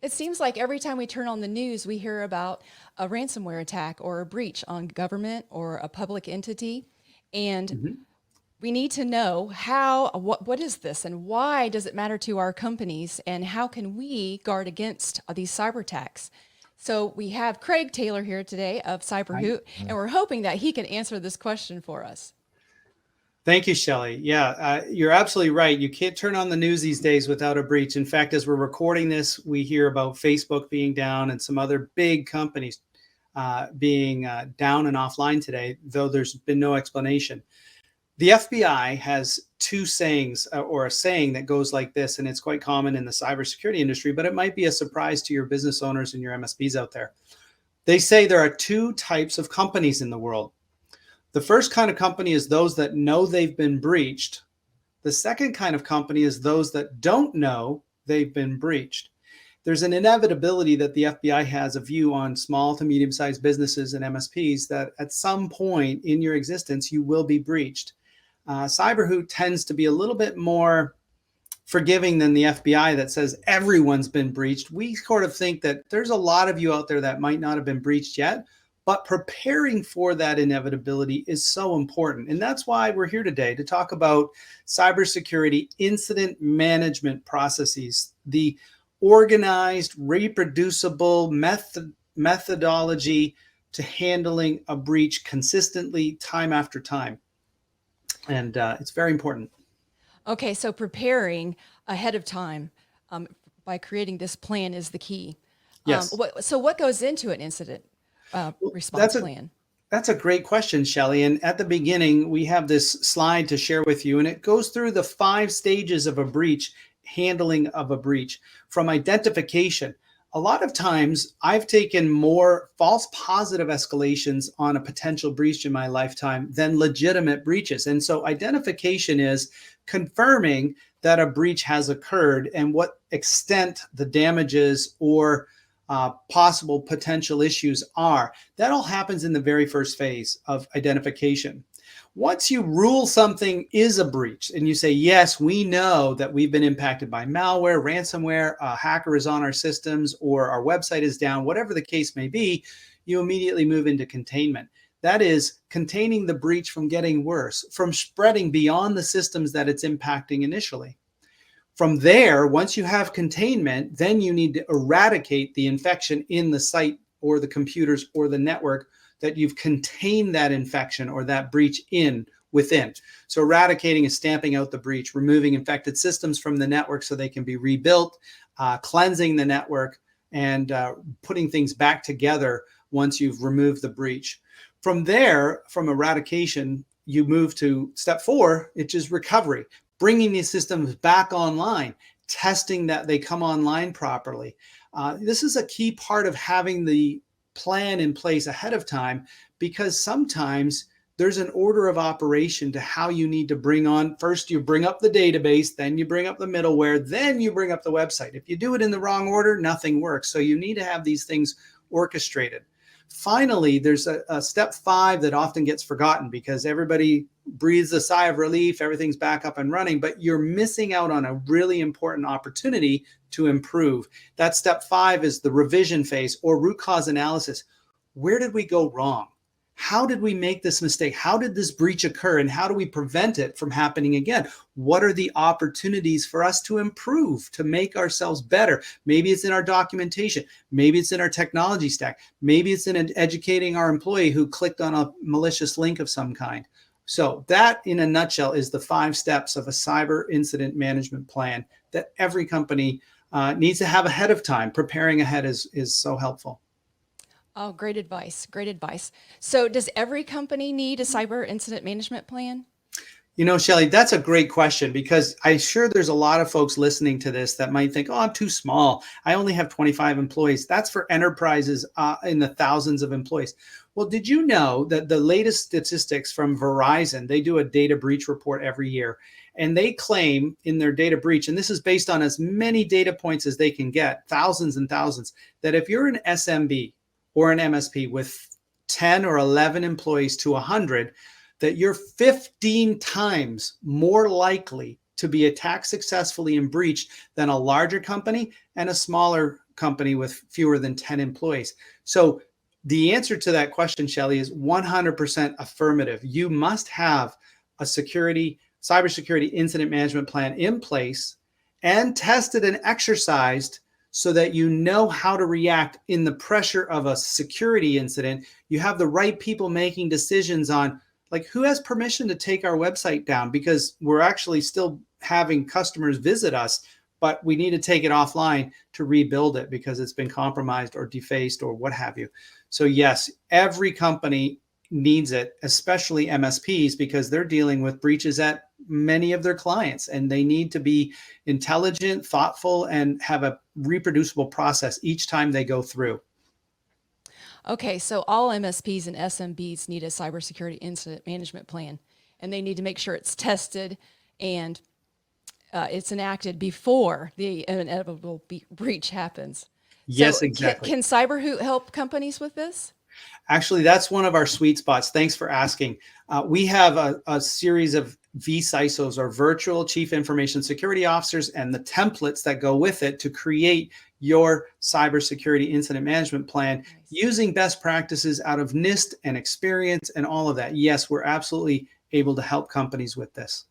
It seems like every time we turn on the news, we hear about a ransomware attack or a breach on government or a public entity. And Mhm. we need to know what is this and why does it matter to our companies and how can we guard against these cyber attacks? So we have Craig Taylor here today of Hi. CyberHoot, and we're hoping that he can answer this question for us. Thank you, Shelley. Yeah, you're absolutely right. You can't turn on the news these days without a breach. In fact, as we're recording this, we hear about Facebook being down and some other big companies being down and offline today, though there's been no explanation. The FBI has two sayings, or a saying that goes like this, and it's quite common in the cybersecurity industry, but it might be a surprise to your business owners and your MSPs out there. They say there are two types of companies in the world. The first kind of company is those that know they've been breached. The second kind of company is those that don't know they've been breached. There's an inevitability that the FBI has a view on small to medium sized businesses and MSPs that at some point in your existence, you will be breached. Cyberhoot tends to be a little bit more forgiving than the FBI that says everyone's been breached. We sort of think that there's a lot of you out there that might not have been breached yet, but preparing for that inevitability is so important. And that's why we're here today to talk about cybersecurity incident management processes, the organized, reproducible methodology to handling a breach consistently time after time. And it's very important. Okay, so preparing ahead of time um, by creating this plan is the key. Yes. So what goes into an incident Well, response plan? that's a great question, Shelley. And at the beginning, we have this slide to share with you, and it goes through the 5 stages of a breach, handling of a breach, from identification. A lot of times, I've taken more false positive escalations on a potential breach in my lifetime than legitimate breaches. And so, identification is confirming that a breach has occurred and what extent the damages or possible potential issues are. That all happens in the very first phase of identification. Once you rule something is a breach and you say, yes, we know that we've been impacted by malware, ransomware, a hacker is on our systems, or our website is down, whatever the case may be, you immediately move into containment. That is containing the breach from getting worse, from spreading beyond the systems that it's impacting initially. From there, once you have containment, then you need to eradicate the infection in the site or the computers or the network that you've contained that infection or that breach in within. So eradicating is stamping out the breach, removing infected systems from the network so they can be rebuilt, cleansing the network, and putting things back together once you've removed the breach. From there, from eradication, you move to step 4, which is recovery, bringing these systems back online, testing that they come online properly. This is a key part of having the plan in place ahead of time, because sometimes there's an order of operation to how you need to bring on. First, you bring up the database, then you bring up the middleware, then you bring up the website. If you do it in the wrong order, nothing works. So you need to have these things orchestrated. Finally, there's a step 5 that often gets forgotten because everybody breathes a sigh of relief, everything's back up and running, but you're missing out on a really important opportunity to improve. That step 5 is the revision phase or root cause analysis. Where did we go wrong? How did we make this mistake? How did this breach occur? And how do we prevent it from happening again? What are the opportunities for us to improve, to make ourselves better? Maybe it's in our documentation. Maybe it's in our technology stack. Maybe it's in educating our employee who clicked on a malicious link of some kind. So that, in a nutshell, is the 5 steps of a cyber incident management plan that every company needs to have ahead of time. Preparing ahead is so helpful. Oh, great advice. Great advice. So, does every company need a cyber incident management plan? Shelley, that's a great question because I'm sure there's a lot of folks listening to this that might think, oh, I'm too small. I only have 25 employees. That's for enterprises in the thousands of employees. Well, did you know that the latest statistics from Verizon, they do a data breach report every year, and they claim in their data breach, and this is based on as many data points as they can get, thousands and thousands, that if you're an SMB or an MSP with 10 or 11 employees to 100, that you're 15 times more likely to be attacked successfully and breached than a larger company and a smaller company with fewer than 10 employees. So the answer to that question, Shelley, is 100% affirmative. You must have a cybersecurity incident management plan in place and tested and exercised so that you know how to react in the pressure of a security incident. You have the right people making decisions on, like, who has permission to take our website down, because we're actually still having customers visit us, but we need to take it offline to rebuild it because it's been compromised or defaced or what have you. So yes, every company needs it, especially MSPs, because they're dealing with breaches at many of their clients, and they need to be intelligent, thoughtful, and have a reproducible process each time they go through. Okay, so all MSPs and SMBs need a cybersecurity incident management plan, and they need to make sure it's tested and it's enacted before the inevitable breach happens. Yes, So exactly. can CyberHoot help companies with this? Actually, that's one of our sweet spots. Thanks for asking. We have a series of VCISOs, or virtual chief information security officers, and the templates that go with it to create your cybersecurity incident management plan. Nice. Using best practices out of NIST and experience and all of that. Yes, we're absolutely able to help companies with this.